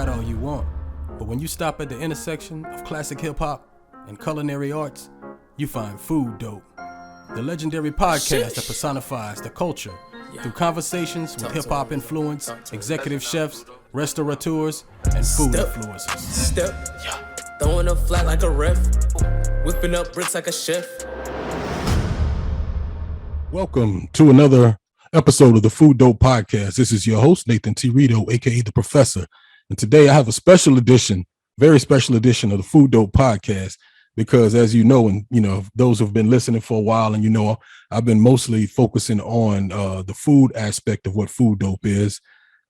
try it all you want, but when you stop at the intersection of classic hip-hop and culinary arts, you find Food Dope, the legendary podcast that personifies the culture through conversations with hip-hop influence, executive chefs, restaurateurs, and food influencers. Throwing up flat like a ref, whipping up bricks like a chef. Welcome to another episode of the Food Dope Podcast. This is your host, Nathan T. Rito, aka The Professor. And today I have a special edition, very special edition of the Food Dope Podcast, because as you know, and those who've been listening for a while, and I've been mostly focusing on the food aspect of what Food Dope is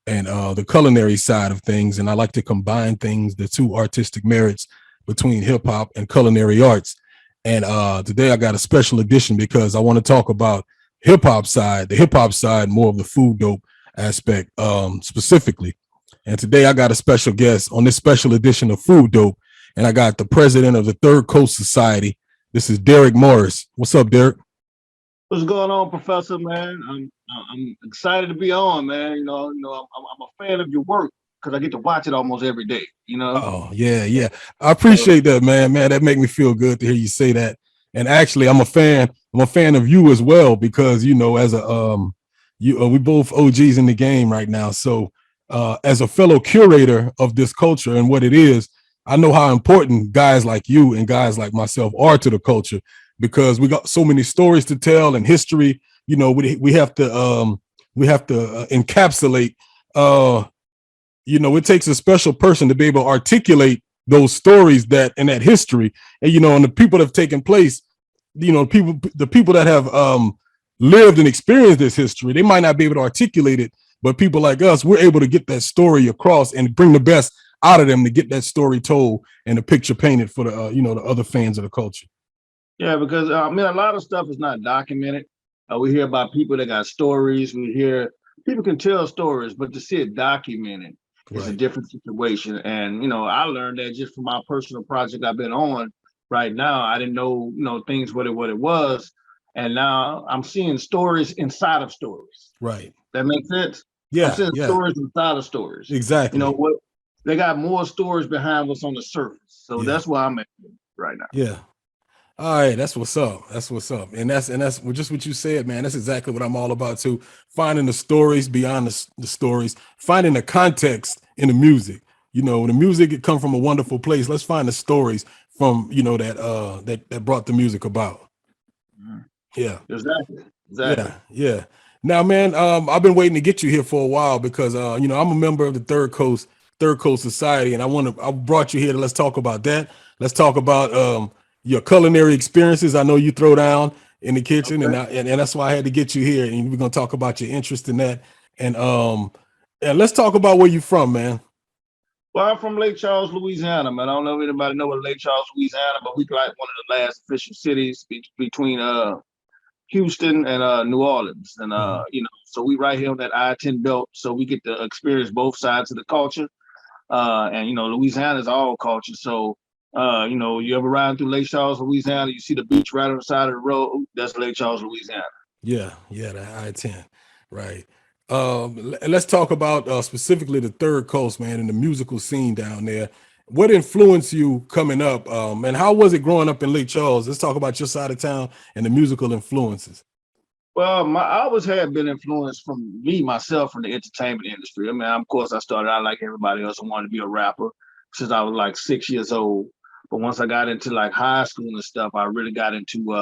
and the culinary side of things. And I like to combine things, the two artistic merits between hip hop and culinary arts. And today I got a special edition because I want to talk about the hip hop side, more of the Food Dope aspect specifically. And today I got a special guest on this special edition of Food Dope, and I got the president of the Coast Society. This is Derrick Morris. What's up, Derrick? What's going on, Professor, man? I'm excited to be on, man. I'm a fan of your work because I get to watch it almost every day, Oh, yeah. I appreciate that, man. That make me feel good to hear you say that. And actually, I'm a fan of you as well, because, as we both OGs in the game right now. So as a fellow curator of this culture and what it is, I know how important guys like you and guys like myself are to the culture, because we got so many stories to tell and history. We have to encapsulate. It takes a special person to be able to articulate those stories and that history, and the people that have taken place, the people that have lived and experienced this history, they might not be able to articulate it, but people like us, we're able to get that story across and bring the best out of them to get that story told and the picture painted for the the other fans of the culture. Yeah, because a lot of stuff is not documented. We hear about people that got stories. We hear people can tell stories, but to see it documented is a different situation. And I learned that just from my personal project I've been on right now. I didn't know things what it was, and now I'm seeing stories inside of stories. Right. That makes sense. Yeah. I'm seeing stories inside of stories. Exactly. What they got more stories behind what's on the surface. So that's where I'm at right now. Yeah. All right, that's what's up. And that's just what you said, man. That's exactly what I'm all about too. Finding the stories beyond the stories, finding the context in the music. The music, it come from a wonderful place. Let's find the stories from that brought the music about. Yeah. Exactly. Yeah. Now, man, I've been waiting to get you here for a while because I'm a member of the Third Coast Society, and I brought you here to let's talk about that. Let's talk about your culinary experiences. I know you throw down in the kitchen, okay. and that's why I had to get you here. And we're gonna talk about your interest in that. And let's talk about where you're from, man. Well, I'm from Lake Charles, Louisiana, man. I don't know if anybody know what Lake Charles, Louisiana, but we like one of the last official cities between Houston and New Orleans. And so we right here on that I-10 belt, so we get to experience both sides of the culture. And Louisiana is all culture. So you ever ride through Lake Charles, Louisiana, you see the beach right on the side of the road, that's Lake Charles, Louisiana. Yeah, the I-10, right. Let's talk about specifically the Third Coast, man, and the musical scene down there. What influenced you coming up, and how was it growing up in Lake Charles? Let's talk about your side of town and the musical influences. Well, I always had been influenced from myself from the entertainment industry. Of course, I started out like everybody else. I wanted to be a rapper since I was like 6 years old. But once I got into like high school and stuff, I really got into,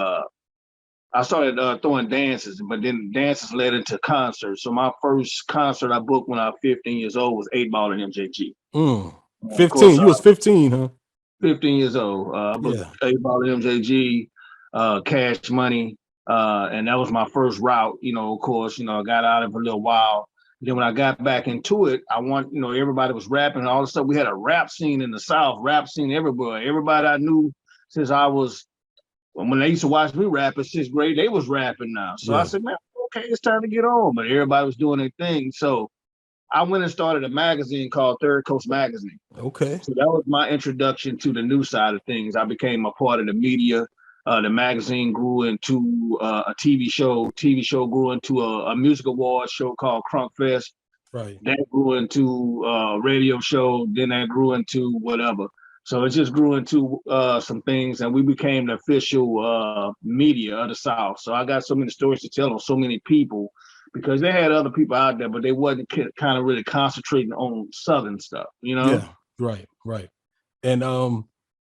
I started throwing dances, but then dances led into concerts. So my first concert I booked when I was 15 years old was 8 Ball and MJG. 15, you was 15, huh? 15 years old. I booked 8 Ball and MJG, Cash Money. And that was my first route, of course, I got out of it for a little while. Then when I got back into it, everybody was rapping. All of a sudden, we had a rap scene in the South, rap scene everywhere. Everybody I knew since when they used to watch me rap in 6th grade, they was rapping now. So I said, man, okay, it's time to get on. But everybody was doing their thing. So I went and started a magazine called Third Coast Magazine. Okay. So that was my introduction to the news side of things. I became a part of the media. The magazine grew into a TV show. TV show grew into a music awards show called Crunk Fest. Right. That grew into radio show. Then that grew into whatever. So it just grew into some things, and we became the official media of the South. So I got so many stories to tell on so many people because they had other people out there, but they wasn't kind of really concentrating on Southern stuff, you know? Yeah. Right. Right. And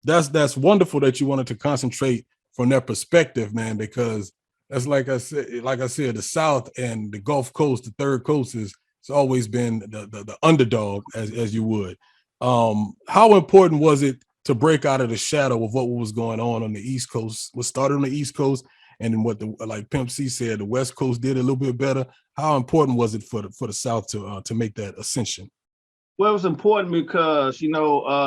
that's wonderful that you wanted to concentrate from that perspective, man, because that's like I said, the South and the Gulf Coast, the third coast it's always been the underdog, as you would. How important was it to break out of the shadow of what was going on the East Coast? What started on the East Coast, and then what like Pimp C said, the West Coast did a little bit better. How important was it for the South to make that ascension? Well, it was important because, you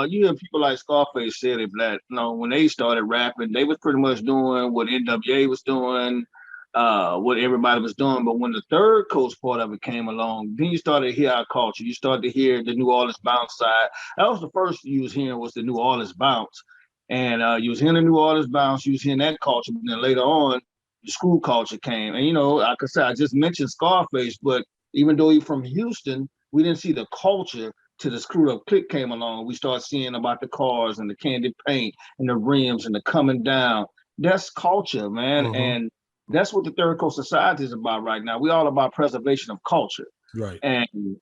hear people like Scarface said it, that, when they started rapping, they was pretty much doing what NWA was doing, what everybody was doing. But when the third coast part of it came along, then you started to hear our culture. You started to hear the New Orleans bounce side. That was the first you was hearing, was the New Orleans bounce. And you was hearing the New Orleans bounce, you was hearing that culture. But then later on, the school culture came. And, like I said, I just mentioned Scarface, but even though you're from Houston, we didn't see the culture till the Screwed Up Click came along. We started seeing about the cars and the candy paint and the rims and the coming down. That's culture, man. Mm-hmm. And that's what the Third Coast Society is about right now. We're all about preservation of culture. Right. And you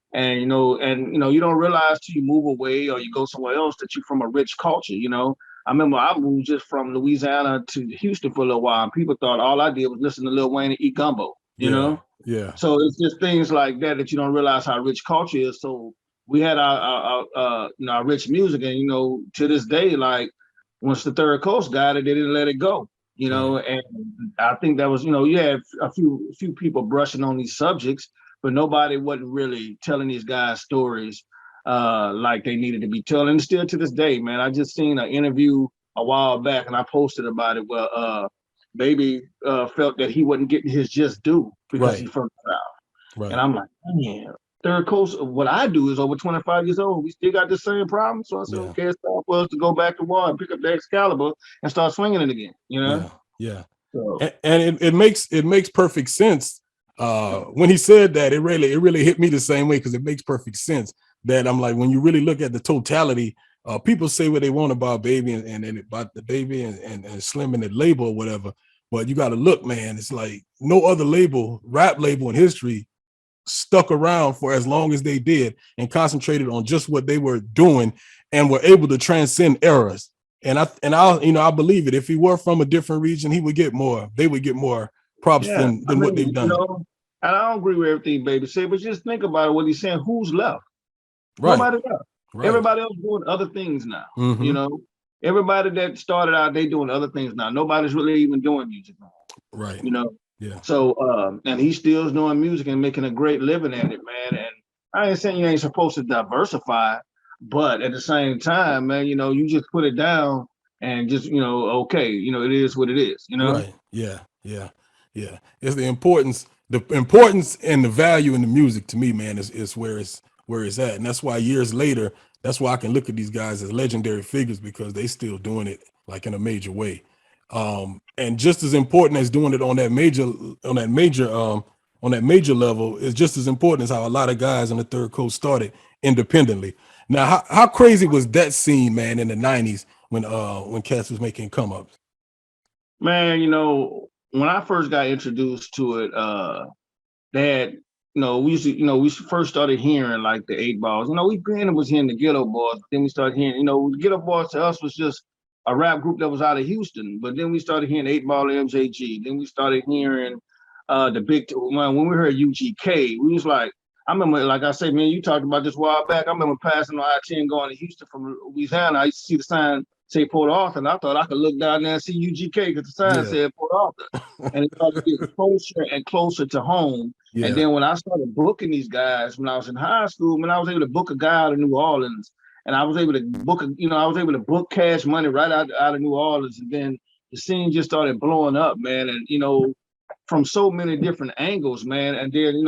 don't realize till you move away or you go somewhere else that you're from a rich culture, I remember I moved just from Louisiana to Houston for a little while, and people thought all I did was listen to Lil Wayne and eat gumbo, you know? Yeah. So it's just things like that you don't realize how rich culture is. So we had our rich music, and to this day, like once the Third Coast got it, they didn't let it go. Right. And I think that was, you had a few people brushing on these subjects, but nobody wasn't really telling these guys stories like they needed to be told. And still to this day, man, I just seen an interview a while back, and I posted about it where Baby felt that he wasn't getting his just due because he's from the South. Right. And I'm like, man, Third Coast, what I do is over 25 years old. We still got the same problem. So I said, okay, it's time for us to go back to war and pick up the Excalibur and start swinging it again, Yeah. So. And it makes perfect sense. When he said that, it really hit me the same way, because it makes perfect sense that I'm like, when you really look at the totality, people say what they want about Baby and about the Baby and Slim and the label or whatever, but you got to look, man, it's like no other rap label in history stuck around for as long as they did and concentrated on just what they were doing and were able to transcend eras. And I believe it. If he were from a different region, they would get more props than what they've done. And I don't agree with everything Baby said, but just think about it, what he's saying. Who's left? Right. Nobody left. Right. Everybody else doing other things now. Mm-hmm. Everybody that started out, they doing other things now. Nobody's really even doing music now. Right. Yeah. So and he still's doing music and making a great living at it, man. And I ain't saying you ain't supposed to diversify, but at the same time, man, you just put it down and just, okay, it is what it is, Right. Yeah. It's the importance and the value in the music, to me, man, is where it's at. And that's why years later, that's why I can look at these guys as legendary figures, because they still doing it like in a major way. And just as important as doing it on that major level is just as important as how a lot of guys on the Third Coast started independently. Now, how crazy was that scene, man, in the 90s when Cass was making come ups? Man, when I first got introduced to it, they had, we first started hearing like the 8 Balls. We granted was hearing the Ghetto Boys, but then we started hearing, the Ghetto Boys to us was just a rap group that was out of Houston. But then we started hearing 8 Ball and MJG. Then we started hearing the big, when we heard UGK, we was like, I remember, like I said, man, you talked about this a while back. I remember passing on I-10 going to Houston from Louisiana. I used to see the sign say Port Arthur, and I thought I could look down there and see UGK because the sign said Port Arthur. And it started to get closer and closer to home. Yeah. And then when I started booking these guys when I was in high school, when I was able to book a guy out of New Orleans, and I was able to book Cash Money right out of New Orleans, and then the scene just started blowing up, man. And from so many different angles, man. And then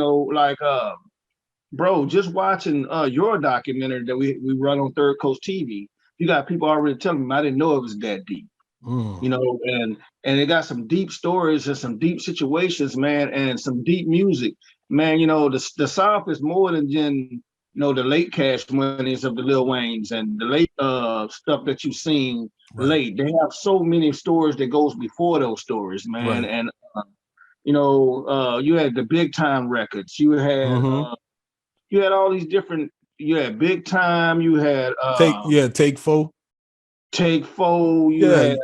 bro, just watching your documentary that we run on Third Coast TV, you got people already telling me I didn't know it was that deep. And it got some deep stories and some deep situations, man, and some deep music. man, the South is more than just, the late cash monies of the Lil Waynes and the late stuff that you've seen late. They have so many stories that goes before those stories, man. Right. And you had the big time records. You had all these different. You had Big Time. You had Take Four. Take Four. You Yeah, had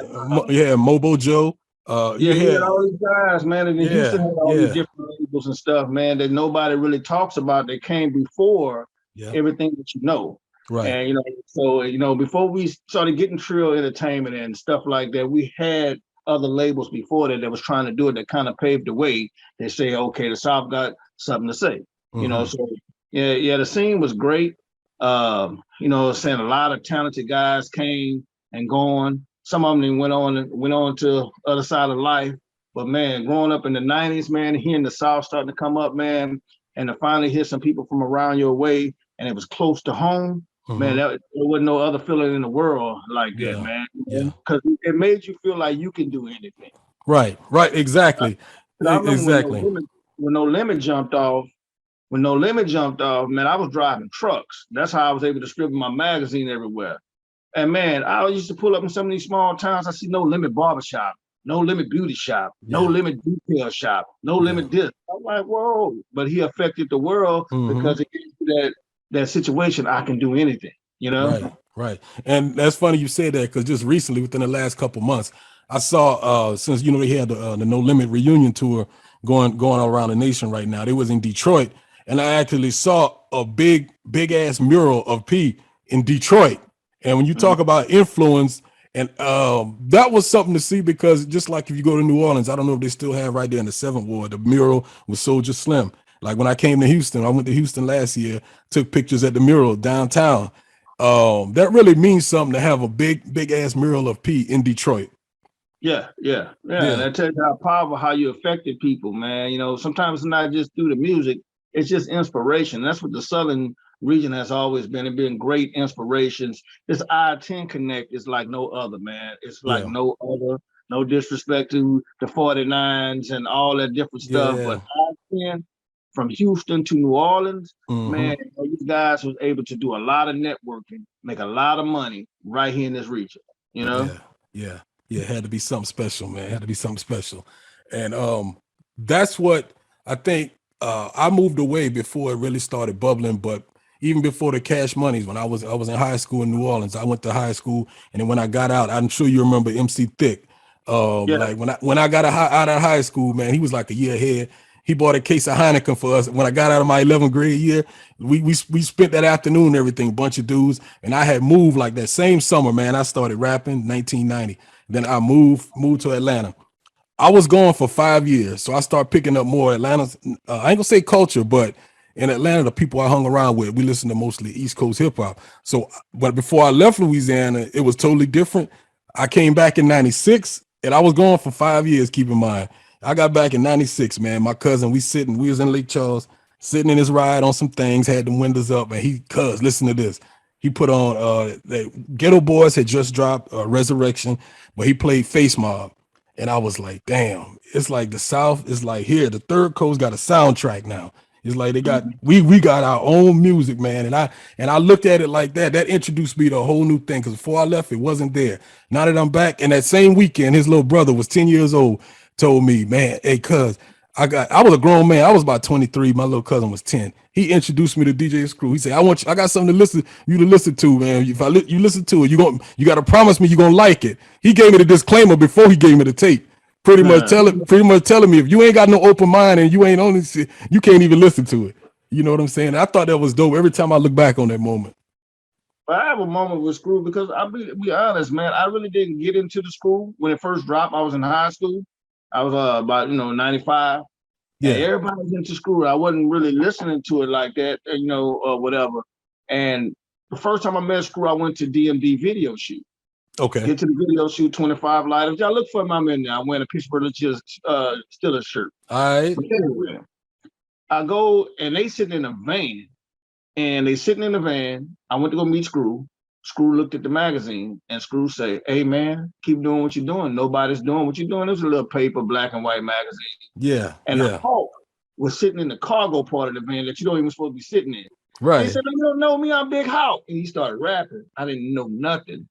Mobo Joe. you had all these guys, man, and Houston had all these different labels and stuff, man, that nobody really talks about. That came before everything that you know. Right. And so before we started getting Trill Entertainment and stuff like that, we had other labels before that was trying to do it that kind of paved the way. They say, okay, the South got something to say. So the scene was great. Saying a lot of talented guys came and gone. Some of them went on to other side of life. But man, growing up in the 90s, man, hearing the South starting to come up, man, and to finally hear some people from around your way, and it was close to home, man, there wasn't no other feeling in the world like that, man. Because it made you feel like you can do anything. Right, exactly. Exactly. When No Limit jumped off, man, I was driving trucks. That's how I was able to distribute my magazine everywhere. And man, I used to pull up in some of these small towns. I see No Limit Barbershop, No Limit Beauty Shop, No Limit Detail Shop, No Limit this. I'm like, whoa. But he affected the world because it gave you that situation. I can do anything, Right. And that's funny you say that, because just recently, within the last couple months, I saw since they had the No Limit reunion tour going around the nation right now. They was in Detroit, and I actually saw a big ass mural of P in Detroit. And when you talk about influence, and that was something to see, because just like if you go to New Orleans, I don't know if they still have right there in the 7th Ward, the mural with Soulja Slim. Like when I came to Houston, I went to Houston last year, took pictures at the mural downtown. That really means something to have a big ass mural of P in Detroit. Yeah. And that tells you how powerful, how you affected people, man. Sometimes it's not just through the music, it's just inspiration. That's what the Southern region has always been. It's been great inspirations. This I-10 Connect is like no other, man. It's like no other. No disrespect to the 49s and all that different stuff, but I-10 from Houston to New Orleans, man, these guys was able to do a lot of networking, make a lot of money right here in this region. Yeah. It had to be something special, man. It had to be something special, and that's what I think. I moved away before it really started bubbling, but even before the Cash Monies, when I was in high school in New Orleans, I went to high school, and then when I got out, I'm sure you remember MC Thick. Like when I got out of high school, man, he was like a year ahead. He bought a case of Heineken for us. When I got out of my 11th grade year, we spent that afternoon and everything, bunch of dudes, and I had moved like that same summer, man. I started rapping 1990. Then I moved to Atlanta. I was gone for 5 years, so I started picking up more Atlanta's. I ain't gonna say culture, but in Atlanta, the people I hung around with, we listened to mostly East Coast hip hop. So, but before I left Louisiana, it was totally different. I came back in '96, and I was gone for 5 years. Keep in mind, I got back in '96, man. My cousin, we was in Lake Charles, sitting in his ride on some things, had the windows up, and listen to this. He put on the Ghetto Boys had just dropped Resurrection, but he played Face Mob. And I was like, damn, it's like the South is like here. The Third Coast got a soundtrack now. It's like they got we got our own music, man. And I looked at it like that. That introduced me to a whole new thing, because before I left, it wasn't there. Now that I'm back, and that same weekend, his little brother was 10 years old, told me, man, hey, cuz I was a grown man. I was about 23. My little cousin was 10. He introduced me to DJ Screw. He said, I got something to listen to, man. If you listen to it, you got to promise me you're going to like it. He gave me the disclaimer before he gave me the tape. Pretty much telling me if you ain't got no open mind and you ain't on this, you can't even listen to it. You know what I'm saying? I thought that was dope every time I look back on that moment. I have a moment with Screw, because I'll be honest, man, I really didn't get into the Screw when it first dropped. I was in high school. I was about 95. Yeah, and everybody was into Screw. I wasn't really listening to it like that, or whatever. And the first time I met Screw, I went to DMD video shoot. Okay. Get to the video shoot, 25 lighters. Y'all look for him. I'm in there. I'm wearing a Pittsburgh Steelers shirt. All right. Anyway, I go, and they sitting in a van. I went to go meet Screw. Screw looked at the magazine, and Screw say, hey, man, keep doing what you're doing. Nobody's doing what you're doing. It was a little paper, black and white magazine. Yeah. And the Hawk was sitting in the cargo part of the van that you don't even supposed to be sitting in. Right. He said, "You don't know me, I'm Big Hawk." And he started rapping. I didn't know nothing.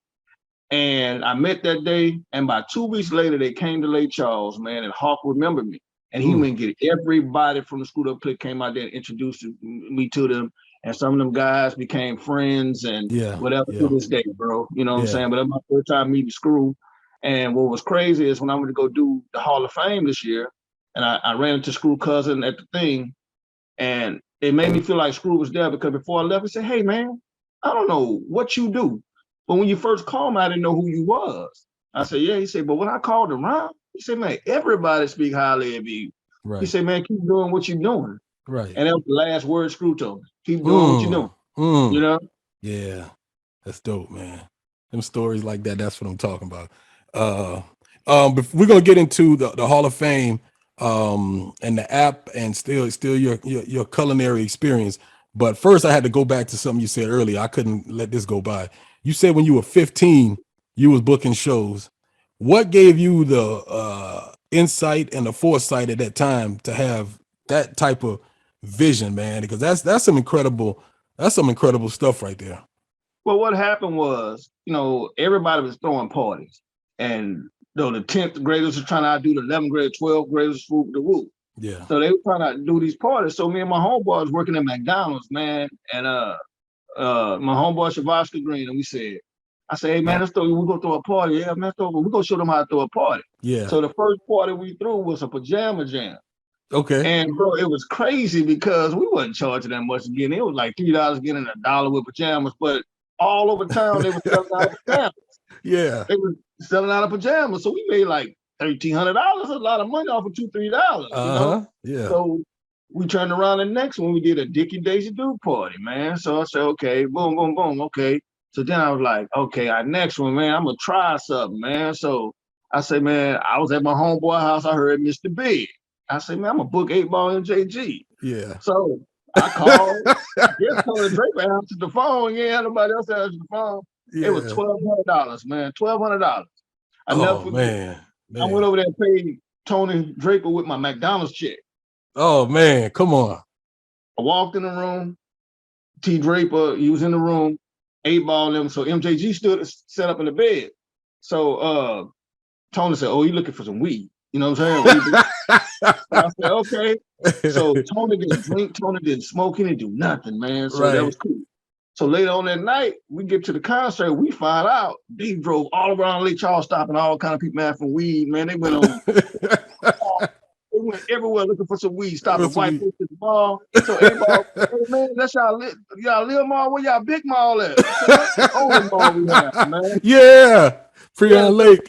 And I met that day, and by 2 weeks later, they came to Lake Charles, man, and Hawk remembered me. And he went and get everybody from the Screwed Up Clique came out there and introduced me to them. And some of them guys became friends and whatever to this day, bro. You know what I'm saying? But that was my first time meeting Screw. And what was crazy is when I went to go do the Hall of Fame this year, and I ran into Screw cousin at the thing, and it made me feel like Screw was there because before I left, he said, "Hey, man, I don't know what you do, but when you first called me, I didn't know who you was." I said, "Yeah." He said, "But when I called around," he said, "Man, everybody speak highly of you." Right. He said, "Man, keep doing what you're doing." Right. And that was the last word Screw told me. Keep doing what you're doing. You know? Yeah. That's dope, man. Them stories like that, that's what I'm talking about. But we're gonna get into the Hall of Fame and the app and still your culinary experience. But first I had to go back to something you said earlier. I couldn't let this go by. You said when you were 15, you was booking shows. What gave you the insight and the foresight at that time to have that type of vision, man? Because that's some incredible stuff right there. Well, what happened was, everybody was throwing parties, and the 10th graders were trying to outdo the 11th grade, 12th graders, whoop the whoop. Yeah. So they were trying to do these parties. So me and my homeboy was working at McDonald's, man, and my homeboy Shavasca Green, and I said, "Hey, man, we're gonna throw a party." "Yeah, man, we're gonna show them how to throw a party." Yeah. So the first party we threw was a pajama jam. Okay. And bro, it was crazy because we wasn't charging that much again. It was like $3 getting $1 with pajamas, but all over town they were selling out of pajamas. Yeah. They were selling out of pajamas. So we made like $1,300, a lot of money off of $2-3. Yeah. So we turned around the next one, we did a Dickie Daisy Duke party, man. So I said, okay, boom, boom, boom, okay. So then I was like, okay, our next one, man, I'm gonna try something, man. So I said, man, I was at my homeboy house, I heard Mr. Big. I said, man, I'm gonna book 8-Ball MJG. Yeah. So I called. Just Tony Draper answered the phone. Yeah, nobody else answered the phone. Yeah. It was $1,200, man. $1,200. I never forget. Man. I went over there and paid Tony Draper with my McDonald's check. Oh man, come on. I walked in the room. T. Draper, he was in the room. 8-Ball them. So MJG set up in the bed. So Tony said, "Oh, you looking for some weed?" You know what I'm saying? I said, okay. So Tony didn't drink, Tony didn't smoke, he didn't do nothing, man. So that was cool. So later on that night, we get to the concert, we find out they drove all around Lake Charles, stopping all kind of people man from weed, man. They went on. They went everywhere looking for some weed, stopping white folks at the mall. So everybody, "Hey man, that's y'all little mall, where y'all big mall at?" That's the only mall we have, man. Yeah, Freon Lake.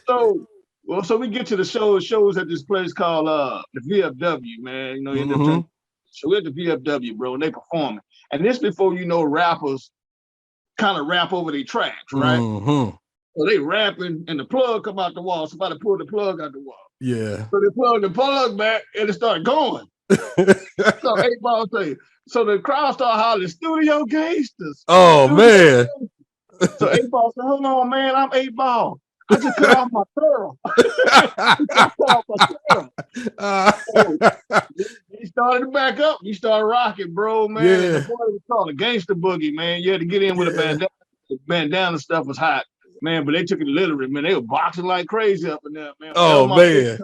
So we get to the shows at this place called the VFW, man. So we're at the VFW, bro, and they performing. And this before rappers kind of rap over their tracks, right? So they rapping and the plug come out the wall. Somebody pulled the plug out the wall. Yeah. So they plugged the plug back and it started going. So 8-Ball say, so the crowd started hollering, "Studio Gangsters." Oh, man. So 8-Ball said, "Hold on, man, I'm 8-Ball. I just cut off my thorough." He started to back up. He started rocking, bro, man. Yeah. The boy was called a gangster boogie, man. You had to get in with a bandana. The bandana stuff was hot, man, but they took it literally, man. They were boxing like crazy up in there, man. Oh, man.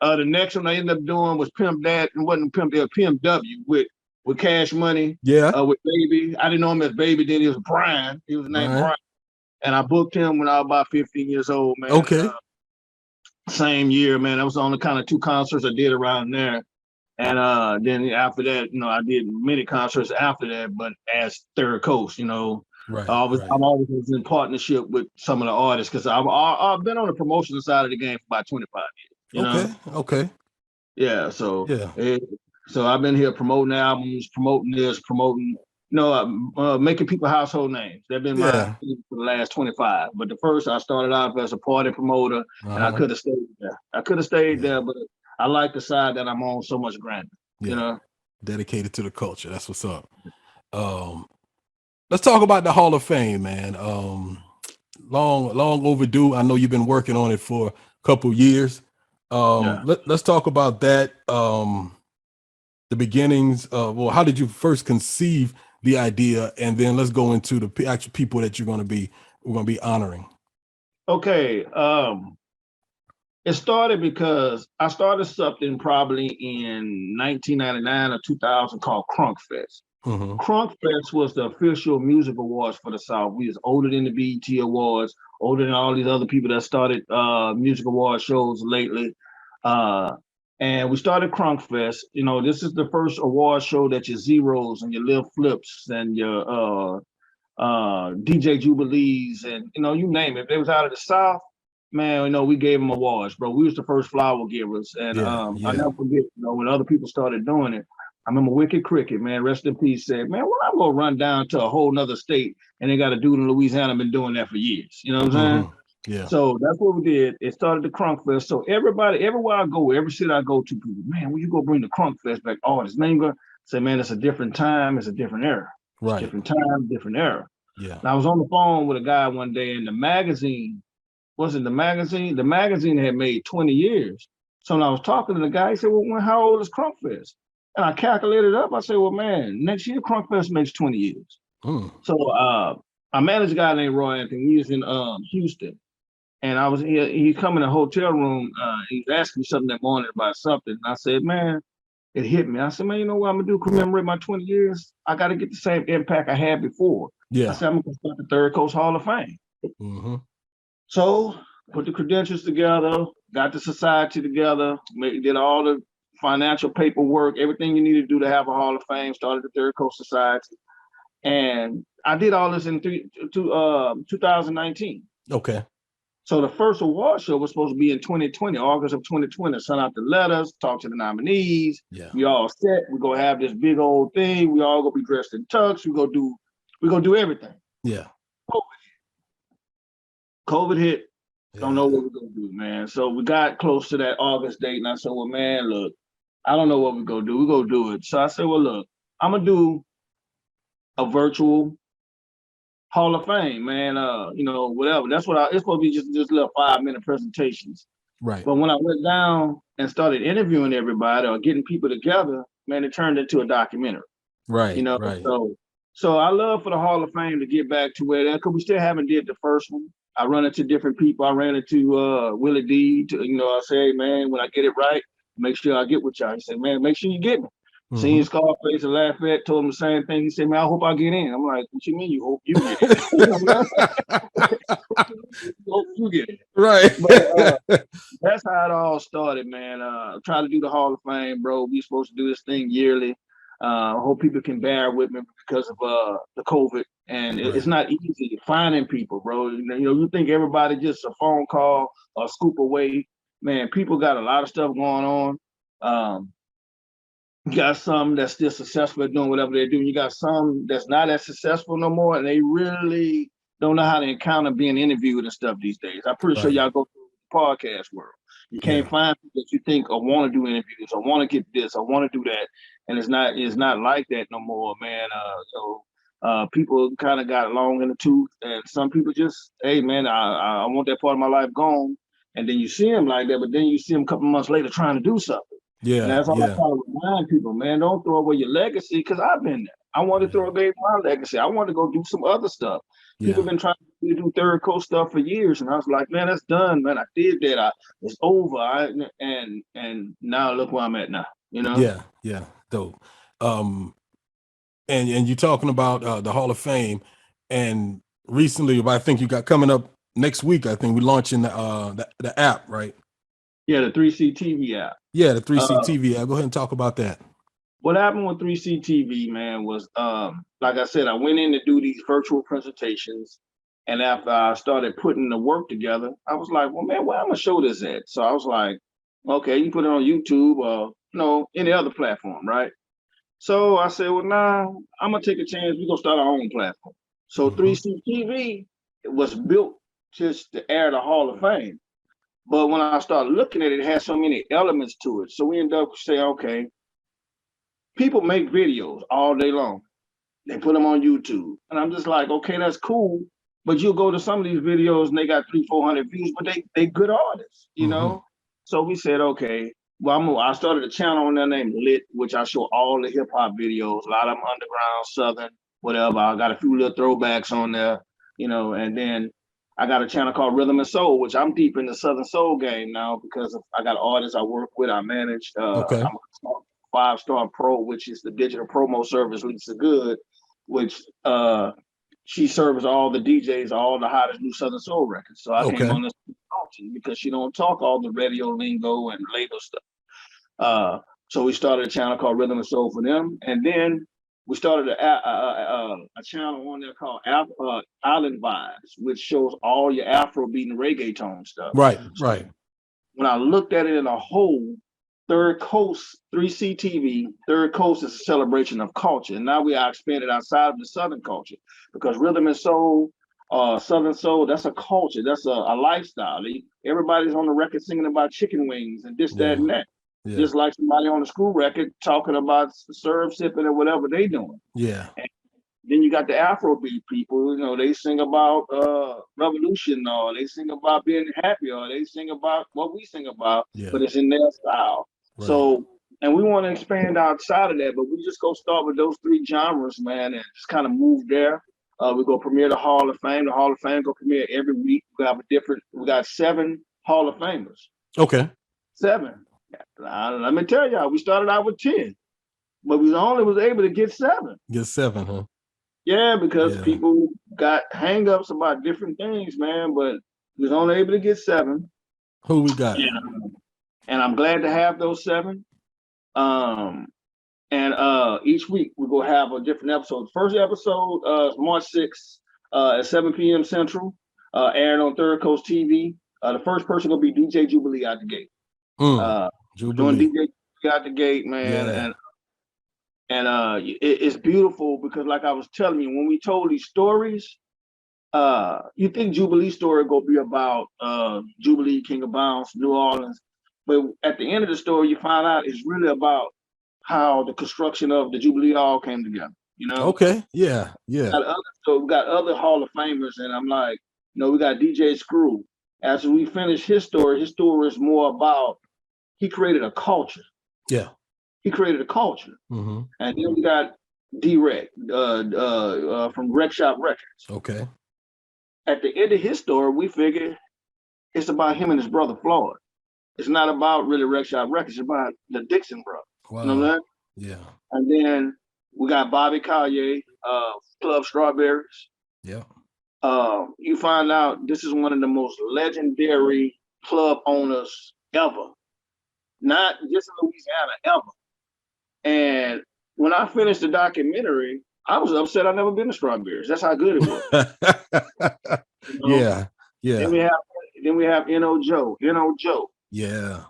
The next one I ended up doing was Pimp Dad. It wasn't Pimp, it was Pimp W with Cash Money. Yeah. With Baby. I didn't know him as Baby then. He was Brian. He was named Brian. And I booked him when I was about 15 years old, man. Okay. Same year, man. That was on the kind of 2 concerts I did around there. And then after that, I did many concerts after that, but as Third Coast, Right. I'm always in partnership with some of the artists because I've been on the promotional side of the game for about 25 years. Okay. Yeah. So so I've been here promoting albums, promoting this, promoting. Making people household names. They've been my thing for the last 25. But the first, I started out as a party promoter, and I could have stayed there. But I like the side that I'm on so much grander. Dedicated to the culture. That's what's up. Let's talk about the Hall of Fame, man. Long overdue. I know you've been working on it for a couple years. Let's talk about that. The beginnings. Well, how did you first conceive the idea, and then let's go into the actual people that we're going to be honoring. Okay. It started because I started something probably in 1999 or 2000 called Crunk Fest. Crunk Fest was the official music awards for the South. We was older than the BET Awards, older than all these other people that started music award shows lately. And we started Crunk Fest. You know, this is the first award show that your Zeros and your Lil Flips and your DJ Jubilees and, you know, you name it. If they was out of the South, man, you know, we gave them awards, bro. We was the first flower givers. And I never forget, you know, when other people started doing it, I remember Wicked Cricket, man, rest in peace, said, man, well, I'm going to run down to a whole nother state. And they got a dude in Louisiana been doing that for years. You know what I'm saying? Yeah. So that's what we did. It started the Crunk Fest. So everybody, everywhere I go, every city I go to, people, man, when you go bring the Crunk Fest back, oh, it's name going say, man, it's a different time, it's a different era. Right. Different time, different era. Yeah. And I was on the phone with a guy one day in the magazine. Wasn't the magazine? The magazine had made 20 years. So when I was talking to the guy, he said, well, how old is Crunk Fest? And I calculated up. I said, well, man, next year Crunk Fest makes 20 years. So I managed a guy named Roy Anthony. He was in Houston. And I was he come in a hotel room. He was asking me something that morning about something. And I said, man, it hit me. I said, man, you know what I'm gonna do? Commemorate my 20 years. I got to get the same impact I had before. Yeah. I said, I'm gonna start the Third Coast Hall of Fame. So put the credentials together, got the society together, did all the financial paperwork, everything you need to do to have a Hall of Fame. Started the Third Coast Society, and I did all this in 2019. Okay. So the first award show was supposed to be in 2020, August of 2020. Sent out the letters, talk to the nominees. Yeah. We all set. We're gonna have this big old thing. We all gonna be dressed in tux. We're gonna do everything. Yeah. COVID hit. Don't know what we're gonna do, man. So we got close to that August date, and I said, well, man, look, I don't know what we're gonna do. We're gonna do it. So I said, well, look, I'm gonna do a virtual Hall of Fame, man. You know, whatever. That's what it's supposed to be just little 5-minute presentations. Right. But when I went down and started interviewing everybody or getting people together, man, it turned into a documentary. Right. You know, right. So I love for the Hall of Fame to get back to where that, because we still haven't did the first one. I run into different people. I ran into Willie D. You know, I say, hey, man, when I get it right, make sure I get with y'all. He said, man, make sure you get me. Seen Scarface and Lafayette, told him the same thing. He said, man, I hope I get in. I'm like, what you mean you hope you get in? Hope you get in. Right. But, that's how it all started, man. Try to do the Hall of Fame, bro. We supposed to do this thing yearly. I hope people can bear with me because of the COVID. And it's not easy finding people, bro. You know, you think everybody just a phone call or a scoop away. Man, people got a lot of stuff going on. You got some that's still successful at doing whatever they're doing. You got some that's not as successful no more, and they really don't know how to encounter being interviewed and stuff these days. I'm pretty sure y'all go through the podcast world. You can't find people that you think or want to do interviews or want to get this or want to do that, and it's not like that no more, man. People kind of got long in the tooth, and some people just, hey, man, I want that part of my life gone, and then you see them like that, but then you see them a couple months later trying to do something. Yeah, and that's all I try to remind people, man. Don't throw away your legacy, because I've been there. I want to throw away my legacy. I want to go do some other stuff. People have been trying to do Third Coast stuff for years, and I was like, man, that's done, man. I did that. It's over. And now look where I'm at now. You know? Yeah, dope. And you're talking about the Hall of Fame, and recently, I think you got coming up next week. I think we're launching the app, right? Yeah, the 3C TV app. Yeah, the 3C TV app. Go ahead and talk about that. What happened with 3C TV, man, was like I said, I went in to do these virtual presentations, and after I started putting the work together, I was like, well, man, where I'm gonna show this at? So I was like, okay, you put it on YouTube or any other platform, right? So I said, well, nah, I'm gonna take a chance. We're gonna start our own platform. So 3C TV was built just to air the Hall of Fame. But when I started looking at it, it had so many elements to it. So we ended up saying, okay, people make videos all day long. They put them on YouTube. And I'm just like, okay, that's cool. But you'll go to some of these videos and they got 300-400 views, but they good artists, you know? So we said, okay, well, I started a channel on there named Lit, which I show all the hip hop videos, a lot of them underground, southern, whatever. I got a few little throwbacks on there, and then I got a channel called Rhythm and Soul, which I'm deep in the Southern Soul game now because I got artists I work with, I manage. Okay. I'm a 5-Star Pro, which is the digital promo service, Lisa Good, which she serves all the DJs, all the hottest new Southern Soul records. So I came on this because she don't talk all the radio lingo and label stuff. So we started a channel called Rhythm and Soul for them, and then we started a channel on there called Island Vibes, which shows all your Afrobeat and reggaeton stuff. Right. When I looked at it in a whole, Third Coast, 3C TV, Third Coast is a celebration of culture. And now we are expanded outside of the Southern culture because Rhythm and Soul, Southern Soul, that's a culture. That's a lifestyle. Everybody's on the record singing about chicken wings and this, that, and that. Yeah. Just like somebody on the school record talking about serve sipping or whatever they doing. Yeah. And then you got the Afrobeat people, they sing about revolution, or they sing about being happy, or they sing about what we sing about, but it's in their style. Right. So, and we want to expand outside of that, but we just go start with those 3 genres, man, and just kind of move there. We go premiere the Hall of Fame. The Hall of Fame go premiere every week. We got 7 Hall of Famers. Okay. 7. Let me tell y'all, we started out with 10, but we only was able to get 7. Get 7, huh? Yeah, because people got hang-ups about different things, man, but we was only able to get 7. Who we got? Yeah. And I'm glad to have those 7. And each week we're going to have a different episode. The first episode is March 6th at 7 p.m. Central, airing on Third Coast TV. The first person will be DJ Jubilee out the gate. Doing DJ out the gate, man. And it's beautiful because, like I was telling you, when we told these stories, you think Jubilee story gonna be about Jubilee, King of Bounce, New Orleans, but at the end of the story, you find out it's really about how the construction of the Jubilee all came together. Okay. Yeah. So we got other Hall of Famers, and I'm like, we got DJ Screw. After we finish his story is more about he created a culture. Yeah. He created a culture. Mm-hmm. And then we got D-Rec from Rec Shop Records. Okay. At the end of his story, we figured it's about him and his brother Floyd. It's not about really Rec Shop Records. It's about the Dixon brother. Wow. You know what I mean? Yeah. And then we got Bobby Collier, Club Strawberries. Yeah. You find out this is one of the most legendary club owners ever. Not just in Louisiana, ever. And when I finished the documentary, I was upset I'd never been to Strawberries. That's how good it was. Yeah. Then we have N.O. Joe. Yeah.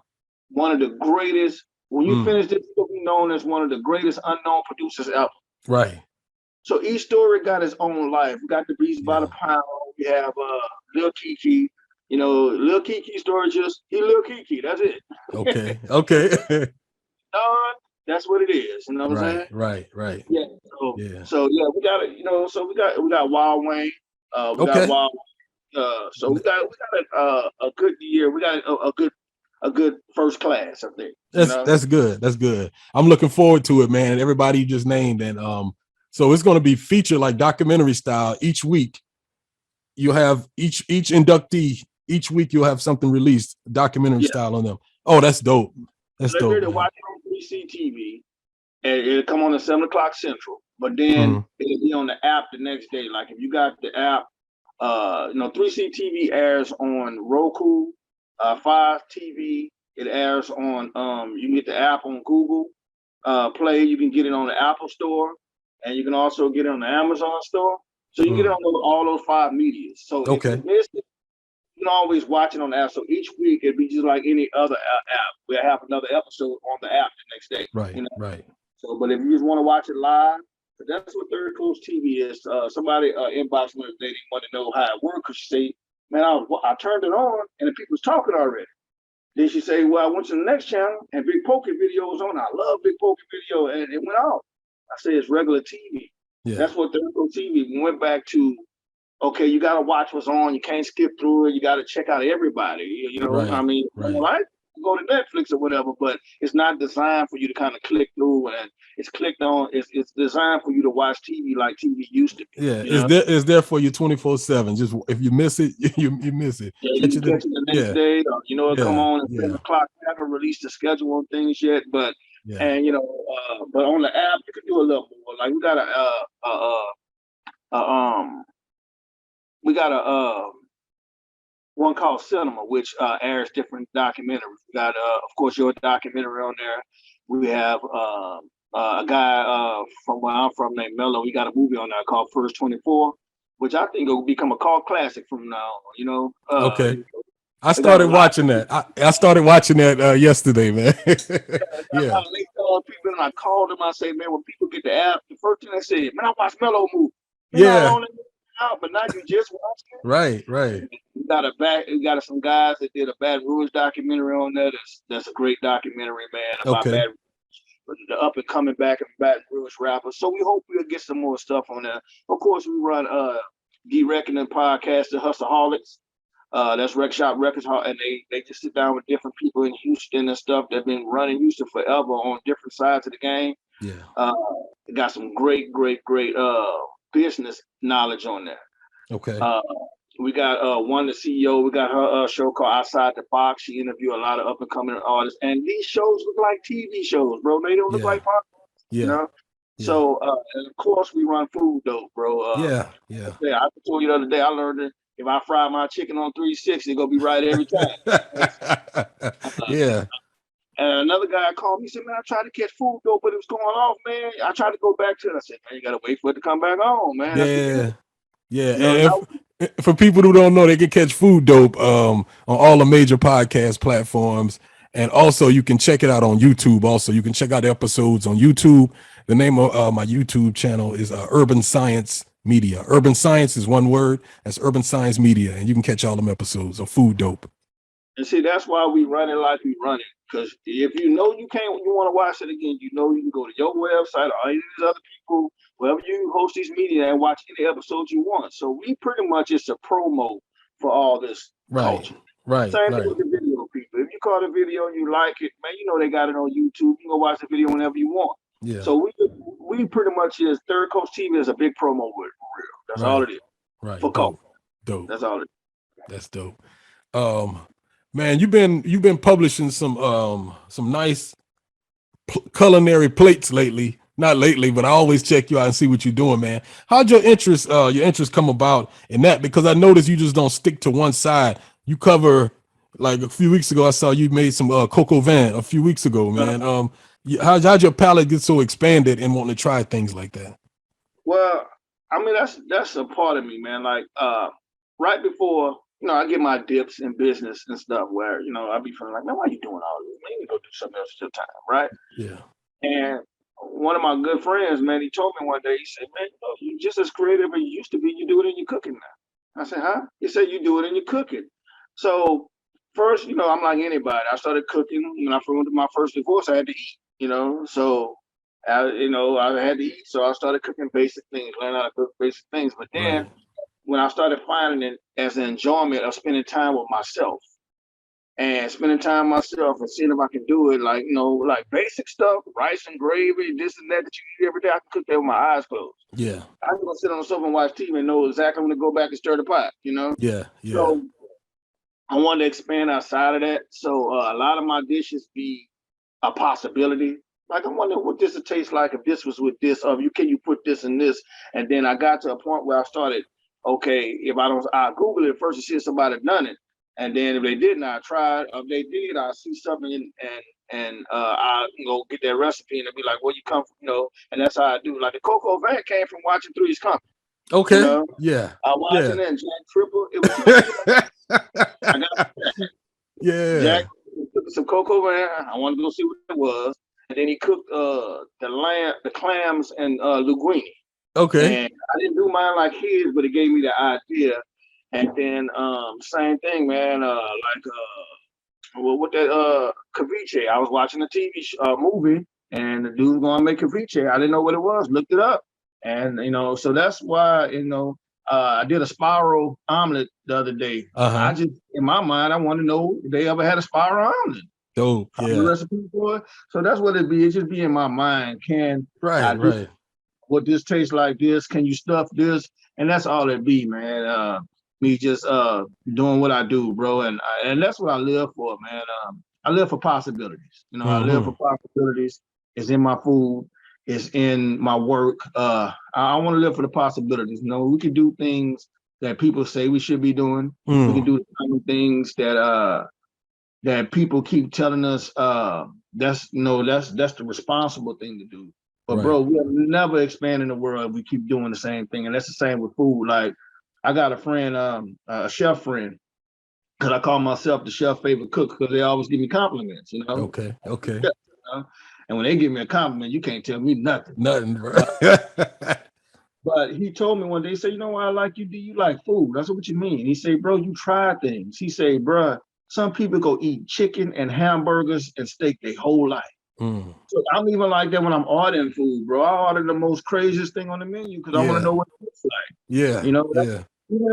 One of the greatest. When you finish this, he'll be known as one of the greatest unknown producers ever. Right. So each story got its own life. We got the Beats by the Pound. We have Lil Kiki. Lil Kiki story he Lil Kiki. That's it. Okay. That's what it is. You know what I'm saying? Right. Yeah. So we got it. We got Wild Wayne. We got Wild. So we got a good year. We got a good first class, I think. That's good. That's good. I'm looking forward to it, man. Everybody you just named, and so it's going to be featured like documentary style each week. You'll have each inductee. Each week you'll have something released documentary style on them. Oh, that's dope. That's dope. They're to watch it on 3C TV, and it'll come on at 7:00 Central. But then it'll be on the app the next day. Like if you got the app, 3C TV airs on Roku, Fire TV. It airs on. You can get the app on Google Play. You can get it on the Apple Store, and you can also get it on the Amazon Store. So you can get it on all those 5 medias. So if you missed it, you can always watch it on the app. So each week it'd be just like any other app. We'll have another episode on the app the next day. Right. Right. So, but if you just want to watch it live, that's what Third Coast TV is. Somebody inboxed me they didn't want to know how it worked because she said, "Man, I turned it on and the people was talking already." Then she said, "Well, I went to the next channel and Big Pokey video was on. I love Big Pokey video, and it went off." I said, "It's regular TV." Yeah. That's what Third Coast TV. We went back to. Okay, you got to watch what's on. You can't skip through it. You got to check out everybody. Right. I mean, right? go to Netflix or whatever, but it's not designed for you to kind of click through, and it's clicked on. It's designed for you to watch TV like TV used to be. Yeah, it's there for you 24/7. Just if you miss it, you miss it. Yeah, you can catch it the next day. Or, it come on at 7 o'clock. I haven't released the schedule on things yet, but and but on the app you can do a little more. Like we got a one called Cinema, which airs different documentaries. We got of course your documentary on there. We have a guy from where I'm from named Mello. We got a movie on there called First 24, which I think will become a cult classic from now on. Okay. I started watching that. I started watching that yesterday, man. Yeah. I called people and I called them. I say, man, when people get the app, the first thing they say, man, I watched Mello movie. Out, but now you just watched it. Right. We got some guys that did a Baton Rouge documentary on there. That's a great documentary, man, about Baton Rouge, the up and coming back of Baton Rouge rappers. So we hope we'll get some more stuff on there. Of course, we run D-Reckoning podcast, the Hustleholics. That's Rec Shop Records, and they just sit down with different people in Houston and stuff that have been running Houston forever on different sides of the game. Yeah. They got some great business knowledge on there. Okay. We got one, the CEO. We got her show called Outside the Box. She interviewed a lot of up and coming artists, and these shows look like TV shows, bro. They don't look like podcasts. Yeah. So and of course we run Food Dope, bro. Yeah. I told you the other day. I learned that if I fry my chicken on 360, it's gonna be right every time. Yeah. And another guy called me. He said, "Man, I tried to catch Food Dope, but it was going off, man. I tried to go back to it." I said, "Man, you gotta wait for it to come back on, man." Yeah. And for people who don't know, they can catch Food Dope on all the major podcast platforms, and also you can check it out on YouTube. Also, you can check out the episodes on YouTube. The name of my YouTube channel is Urban Science Media. Urban Science is one word. That's Urban Science Media, and you can catch all them episodes of Food Dope. And see, that's why we run it like we run it. Because if you want to watch it again, you can go to your website or any of these other people, wherever you host these media, and watch any episodes you want. So we pretty much it's a promo for all this culture. Right. Same thing with the video people. If you caught a video and you like it, man, they got it on YouTube. You can go watch the video whenever you want. Yeah. So we pretty much is Third Coast TV is a big promo word for real. That's all it is. Right. For culture. Dope. That's all it is. That's dope. Man, you've been publishing some nice culinary plates lately. Not lately, but I always check you out and see what you're doing, man. How'd your interest come about in that? Because I noticed you just don't stick to one side. You cover, like a few weeks ago, I saw you made some coco vin a few weeks ago, man. How'd your palate get so expanded and wanting to try things like that? Well, I mean, that's a part of me, man. Like right before, I get my dips in business and stuff where, I be feeling like, man, why are you doing all this? Man, you go do something else at your time, right? Yeah. And one of my good friends, man, he told me one day, he said, man, you're just as creative as you used to be. You do it in your cooking now. I said, huh? He said, you do it in your cooking. So first, I'm like anybody. I started cooking. When I went to my first divorce, I had to eat, so I had to eat. So I started cooking basic things, learn how to cook basic things. But then when I started finding it as an enjoyment of spending time with myself and spending time with myself and seeing if I can do it, like, like basic stuff, rice and gravy, this and that you eat every day, I can cook that with my eyes closed. Yeah. I can go sit on the sofa and watch TV and know exactly when to go back and stir the pot, Yeah. So I wanted to expand outside of that. So a lot of my dishes be a possibility. Like, I wonder what this would taste like if this was with this, or can you put this in this? And then I got to a point where I started, okay, if I Google it first to see if somebody done it. And then if they didn't, I tried. If they did, I see something and I go get that recipe and it'd be like, where you come from, and that's how I do. Like the coco vin came from watching Three's Company. Okay. Yeah. I watched it and Jack Triple. It was I got Jack took some coco vin. I wanted to go see what it was. And then he cooked the clams and linguine. Okay. And I didn't do mine like his, but it gave me the idea. And then same thing, man. With that ceviche, I was watching a TV movie, and the dude was gonna make ceviche. I didn't know what it was. Looked it up, and so that's why I did a spiral omelet the other day. Uh-huh. I just in my mind I want to know if they ever had a spiral omelet. Dope. Find the recipe for it. So that's what it be. It just be in my mind. Can I do what this tastes like this? Can you stuff this? And that's all it be, man. Me just doing what I do, bro. And that's what I live for, man. I live for possibilities. You know, I live for possibilities. It's in my food. It's in my work. I want to live for the possibilities. You know, we can do things that people say we should be doing. We can do the kind of things that people keep telling us that's the responsible thing to do. But bro, we'll never expand in the world if we keep doing the same thing. And that's the same with food. Like I got a friend, a chef friend, because I call myself the chef favorite cook because they always give me compliments, you know. Okay. You know? And when they give me a compliment, you can't tell me nothing. Nothing, bro. But he told me one day, he said, you know what I like you do? You like food. I said, what you mean? He said, bro, you try things. He said, bro, some people go eat chicken and hamburgers and steak their whole life. So I'm even like that when I'm ordering food, bro. I order the most craziest thing on the menu because I want to know what it looks like. Yeah. You know,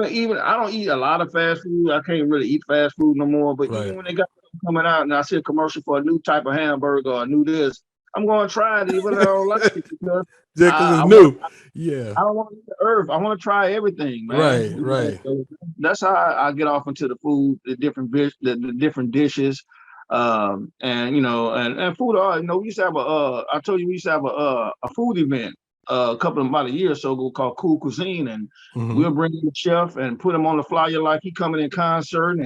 even I don't eat a lot of fast food. I can't really eat fast food no more. But even when they got coming out and I see a commercial for a new type of hamburger or a new this, I'm going to try it even if I don't like it because it's new. I don't want to eat the earth. I want to try everything, man. Right. So that's how I get off into the food, the different dishes. And you know, and food. You know, we used to have I told you we used to have a food event about a year or so ago called Cool Cuisine, and we'll bring in the chef and put him on the flyer like he coming in concert,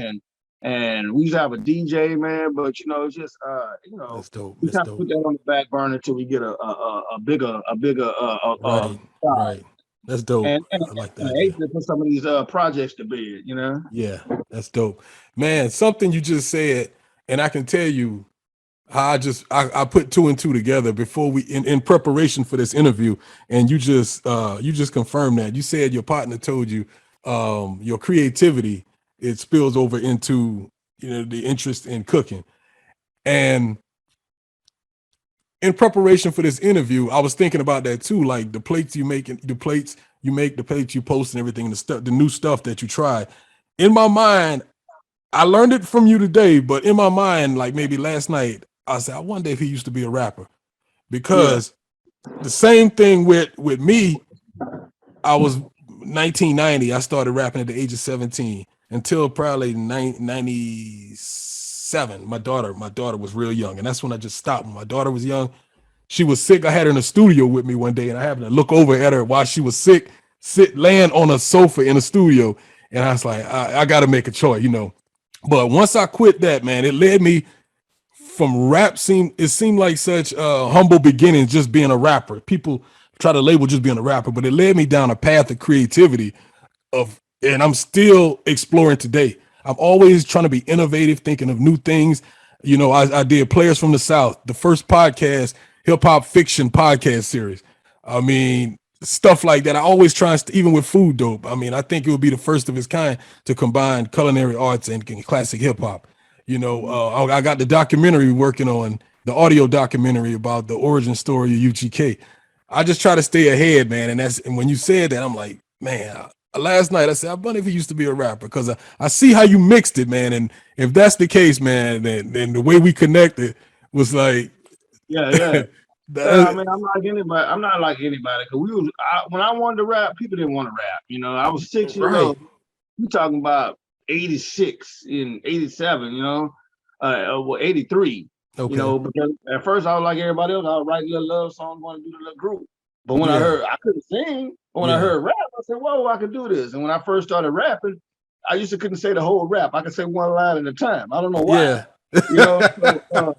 and we used to have a DJ, man. But you know, it's just you know, that's dope. We kind of put that on the back burner until we get a bigger right. That's dope. And I like that. To put some of these projects to bed, you know. Yeah, that's dope, man. Something you just said. And I can tell you how I put two and two together before we in preparation for this interview. And you just confirmed that. You said your partner told you your creativity, it spills over into, you know, the interest in cooking. And in preparation for this interview, I was thinking about that too, like the plates you make, the plates you post and everything, the new stuff that you try. In my mind, I learned it from you today, but in my mind, like maybe last night, I said, I wonder if he used to be a rapper. Because the same thing with me, I was 1990, I started rapping at the age of 17 until probably 97. My daughter was real young, and that's when I just stopped. When my daughter was young, she was sick. I had her in the studio with me one day, and I happened to look over at her while she was sick, laying on a sofa in the studio. And I was like, I got to make a choice, you know. But once I quit that, man, it led me from rap. It seemed like such humble beginnings, just being a rapper. People try to label just being a rapper, but it led me down a path of creativity and I'm still exploring today. I'm always trying to be innovative, thinking of new things. You know, I did Players from the South, the first podcast, hip hop fiction podcast series. I mean, stuff like that. I always try, even with Food Dope. I mean, I think it would be the first of its kind to combine culinary arts and classic hip hop. You know, I got the documentary working on, the audio documentary about the origin story of UGK. I just try to stay ahead, man. And when you said that, I'm like, man, last night I said, I wonder if he used to be a rapper, because I see how you mixed it, man. And if that's the case, man, then the way we connected was like, yeah. I mean, I'm not like anybody. Cause when I wanted to rap, people didn't want to rap. You know, I was 6 years old. We talking about 86 and 87. You know, 83. Okay. You know, because at first I was like everybody else. I was writing little love songs, want to do the little group. But when I couldn't sing. But when I heard rap, I said, "Whoa, I can do this." And when I first started rapping, I used to couldn't say the whole rap. I could say one line at a time. I don't know why. Yeah. You know, so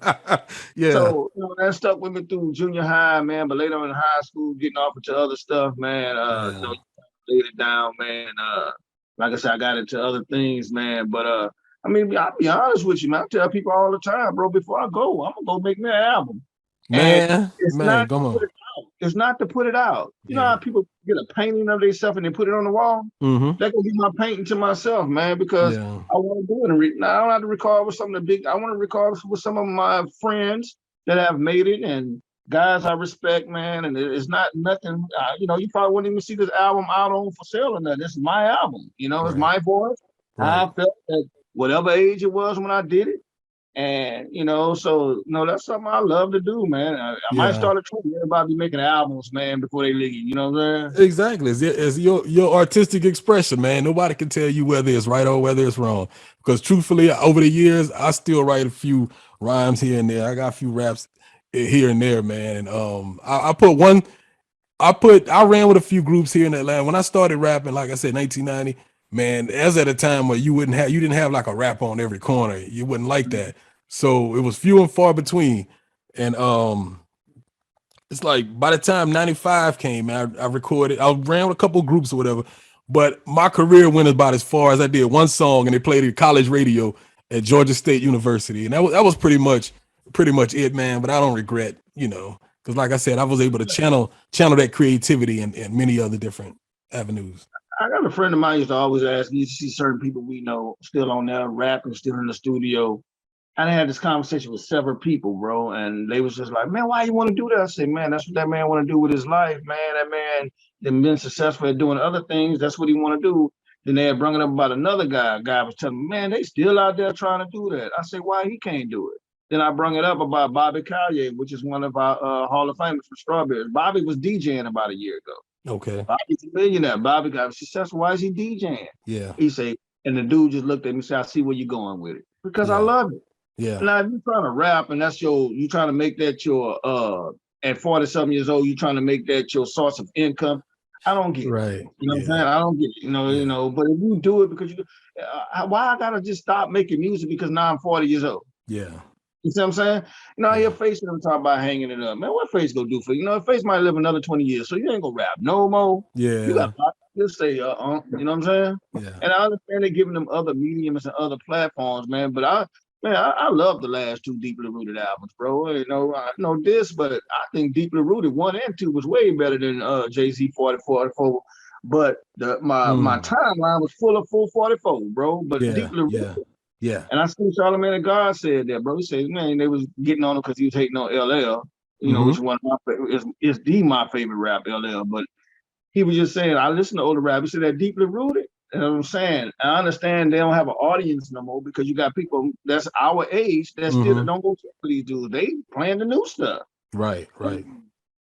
you know, that stuck with me through junior high, man. But later in high school, getting off into other stuff, man. You know, laid it down, man. Like I said, I got into other things, man. But I mean, I'll be honest with you, man. I tell people all the time, bro. Before I go, I'm gonna go make me an album. Man, come on. It's not to put it out. You know how people get a painting of themselves and they put it on the wall? Mm-hmm. That gonna be my painting to myself, man, because I want to do it. Now, I don't have to record with some of the big. I want to record with some of my friends that have made it and guys I respect, man. And it's not nothing. You know, you probably wouldn't even see this album out on for sale or nothing. This is my album. You know, it's my voice. I felt that whatever age it was when I did it, And so that's something I love to do, man. I might start a trend. Everybody be making albums, man, before they leave. You know what I'm saying? Exactly. It's your artistic expression, man. Nobody can tell you whether it's right or whether it's wrong. Because truthfully, over the years, I still write a few rhymes here and there. I got a few raps here and there, man. And I ran with a few groups here in Atlanta. When I started rapping, like I said, 1990, man, as at a time where you didn't have like a rap on every corner. You wouldn't like that. So it was few and far between. And it's like by the time 95 came, I recorded, I ran with a couple of groups or whatever, but my career went about as far as I did one song and they played it college radio at Georgia State University. And that was pretty much it, man. But I don't regret, because like I said, I was able to channel that creativity in many other different avenues. I got a friend of mine used to always ask, you see certain people we know still on there rapping, still in the studio. And I had this conversation with several people, bro, and they was just like, man, why you want to do that? I said, man, that's what that man want to do with his life, man. That man has been successful at doing other things. That's what he want to do. Then they had brought it up about another guy. A guy was telling me, man, they still out there trying to do that. I said, why he can't do it? Then I brought it up about Bobby Collier, which is one of our Hall of Famers for Strawberries. Bobby was DJing about a year ago. Okay. Bobby's a millionaire. Bobby got successful. Why is he DJing? Yeah. He said, and the dude just looked at me and said, I see where you're going with it. Because I love it. Yeah. Now, if you're trying to rap and you trying to make that your at 40-something years old, you're trying to make that your source of income. I don't get it. Right. You know what I'm saying? I don't get it. But if you do it because why I gotta just stop making music because now I'm 40 years old? Yeah. You see what I'm saying? I hear Face them talk about hanging it up. Man, what Face gonna do for you? Face might live another 20 years, so you ain't gonna rap no more. Yeah. You got just say, you know what I'm saying? Yeah. And I understand they're giving them other mediums and other platforms, man. But I love the last two Deeply Rooted albums, bro. I know this, but I think Deeply Rooted 1 and 2 was way better than Jay-Z 4044. But my timeline was full of full 44, bro. But Deeply Rooted. Yeah. And I see Charlamagne the God said that, bro. He said, man, they was getting on him because he was hating on LL, which one of my favorite, is my favorite rap, LL. But he was just saying, I listen to older rap. He said that Deeply Rooted. You know what I'm saying? I understand they don't have an audience no more because you got people that's our age that still don't go check for these dudes. They playing the new stuff. Right.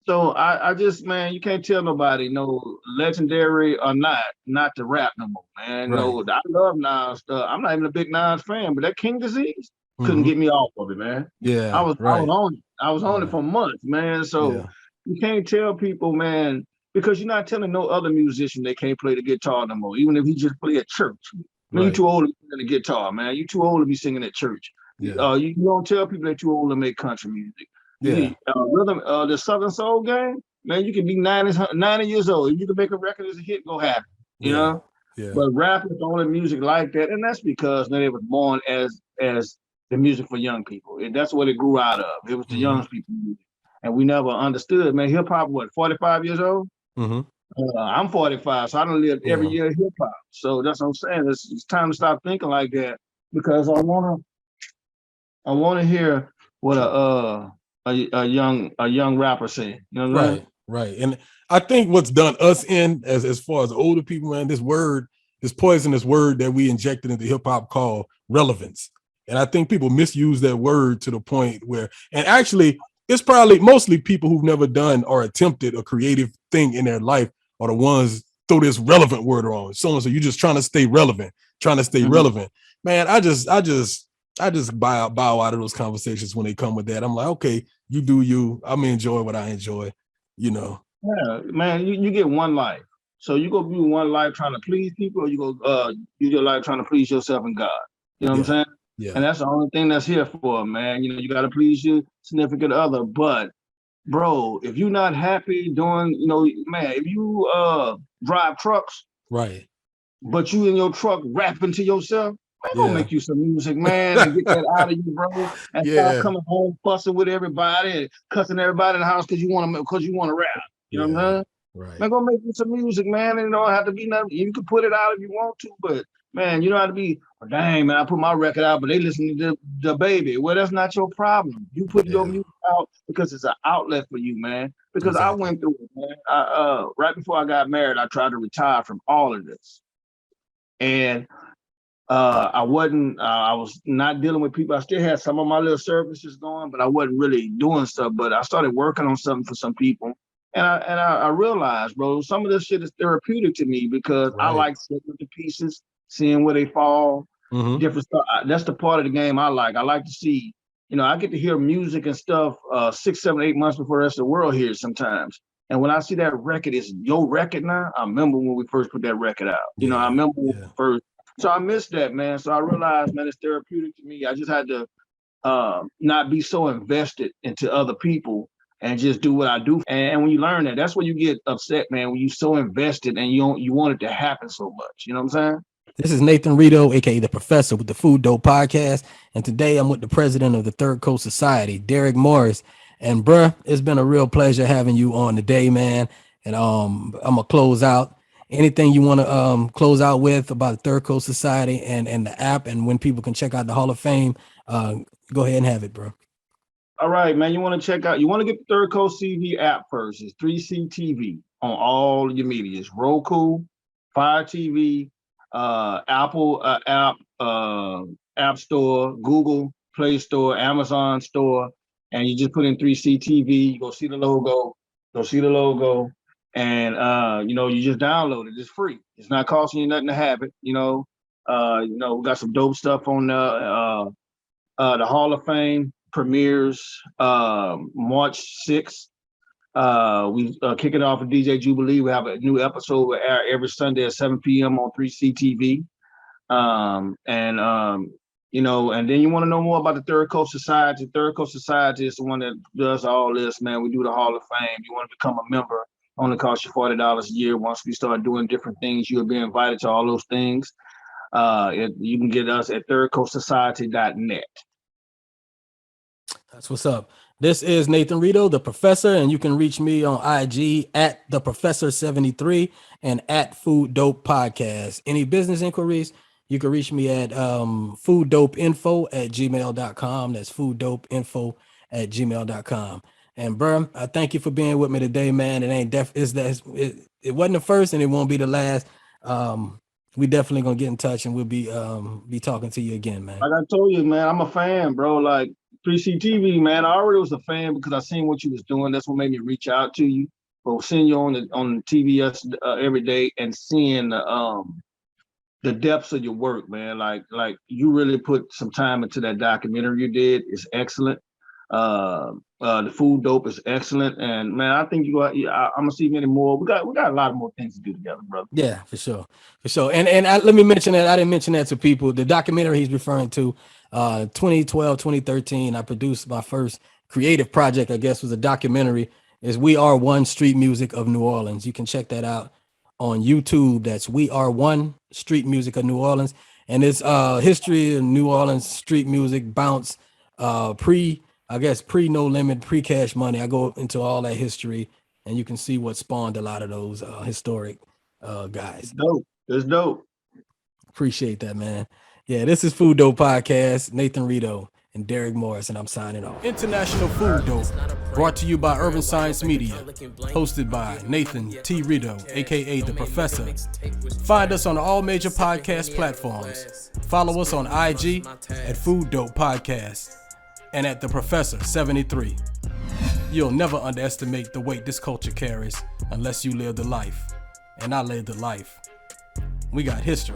So I just, man, you can't tell nobody, legendary or not to rap no more, man. Right. I love Nas stuff. I'm not even a big Nas fan, but that King Disease couldn't get me off of it, man. Yeah. I was on it. I was on it for months, man. So you can't tell people, man, because you're not telling no other musician they can't play the guitar no more, even if he just play at church. Man, you too old to be singing the guitar, man. You too old to be singing at church. Yeah. You don't tell people that too old to make country music. Yeah. The Southern Soul game, man, you can be 90 years old. If you can make a record as a hit, go happen. You know? Yeah. But rap is the only music like that. And that's because they was born as the music for young people. That's what it grew out of. It was the young people music. And we never understood, man. Hip hop, 45 years old? I'm 45, so I don't live every year hip hop. So that's what I'm saying. It's time to stop thinking like that because I wanna hear what a young rapper say. You know what I mean? Right. And I think what's done us in as far as older people, man, this poisonous word that we injected into hip hop called relevance. And I think people misuse that word to the point where, and actually, it's probably mostly people who've never done or attempted a creative thing in their life are the ones throw this relevant word on. So you're just trying to stay relevant, relevant. Man, I just bow out of those conversations when they come with that. I'm like, okay, you do you. I'm gonna enjoy what I enjoy, Yeah, man, you get one life. So you go do one life trying to please people, or you go use your life trying to please yourself and God. You know what I'm saying? Yeah. And that's the only thing that's here for, man. You got to please your significant other. But, bro, if you're not happy doing, man, if you drive trucks, right, but you in your truck rapping to yourself, man, go make you some music, man, and get that out of you, bro. And stop coming home fussing with everybody and cussing everybody in the house because you want to rap. You know what I'm saying? Right. Man, go make you some music, man. And it don't have to be nothing. You can put it out if you want to, but man, you don't have to be, dang, man, I put my record out, but they listen to the baby. Well, that's not your problem. You put your music out because it's an outlet for you, man. Because I went through it, man. Right before I got married, I tried to retire from all of this. And I wasn't. I was not dealing with people. I still had some of my little services going, but I wasn't really doing stuff. But I started working on something for some people, and I realized, bro, some of this shit is therapeutic to me because I like sitting with the pieces, seeing where they fall, different stuff. That's the part of the game I like. I like to see. I get to hear music and stuff 6, 7, 8 months before the rest of the world hears sometimes. And when I see that record is your record now, I remember when we first put that record out. I remember when we first. So I missed that, man. So I realized, man, it's therapeutic to me. I just had to not be so invested into other people and just do what I do. And when you learn that, that's when you get upset, man, when you're so invested and you want it to happen so much. You know what I'm saying? This is Nathan Rito, aka the Professor, with the Food Dope Podcast. And today I'm with the president of the Third Coast Society, Derrick Morris. And bruh, it's been a real pleasure having you on today, man. And I'm gonna close out. Anything you want to close out with about the Third Coast Society and the app and when people can check out the Hall of Fame, go ahead and have it, bro. All right, man. You want to get the Third Coast TV app first. It's 3C TV on all your medias. Roku, Fire TV, Apple App Store, Google Play Store, Amazon Store, and you just put in 3C TV. You go see the logo. And you just download it. It's free. It's not costing you nothing to have it. We got some dope stuff on the Hall of Fame premieres March 6th. We kick it off with DJ Jubilee. We have a new episode every Sunday at 7 p.m. on 3C TV. And then you want to know more about the Third Coast Society. Third Coast Society is the one that does all this, man. We do the Hall of Fame. You want to become a member. Only costs you $40 a year. Once we start doing different things, you'll be invited to all those things. You can get us at thirdcoastsociety.net. That's what's up. This is Nathan Rito, the Professor, and you can reach me on IG at the Professor73 and at Food Dope Podcast. Any business inquiries, you can reach me at fooddopeinfo@gmail.com. That's fooddopeinfo@gmail.com. And bro, I thank you for being with me today, man. It wasn't the first and it won't be the last. We definitely gonna get in touch and we'll be talking to you again, man. Like I told you, man, I'm a fan, bro. Like 3C TV, man. I already was a fan because I seen what you was doing. That's what made me reach out to you. But seeing you on the TVS every day and seeing the depths of your work, man. Like you really put some time into that documentary you did. It's excellent. The Food Dope is excellent, and man, I think I'm gonna see many more. We got a lot of more things to do together, brother. Yeah, for sure. And let me mention that I didn't mention that to people. The documentary he's referring to, 2012, 2013. I produced my first creative project. I guess was a documentary. Is We Are One Street Music of New Orleans. You can check that out on YouTube. That's We Are One Street Music of New Orleans, and it's history of New Orleans street music, bounce, pre No Limit, pre Cash Money. I go into all that history and you can see what spawned a lot of those historic guys. It's dope. Appreciate that, man. Yeah, this is Food Dope Podcast. Nathan Rito and Derrick Morris, and I'm signing off. International Food Dope, brought to you by Urban Science Media, hosted by Nathan T. Rito, aka the Professor. Find us on all major podcast platforms. Follow us on IG at Food Dope Podcast and at the Professor 73. You'll never underestimate the weight this culture carries unless you live the life. And I live the life. We got history.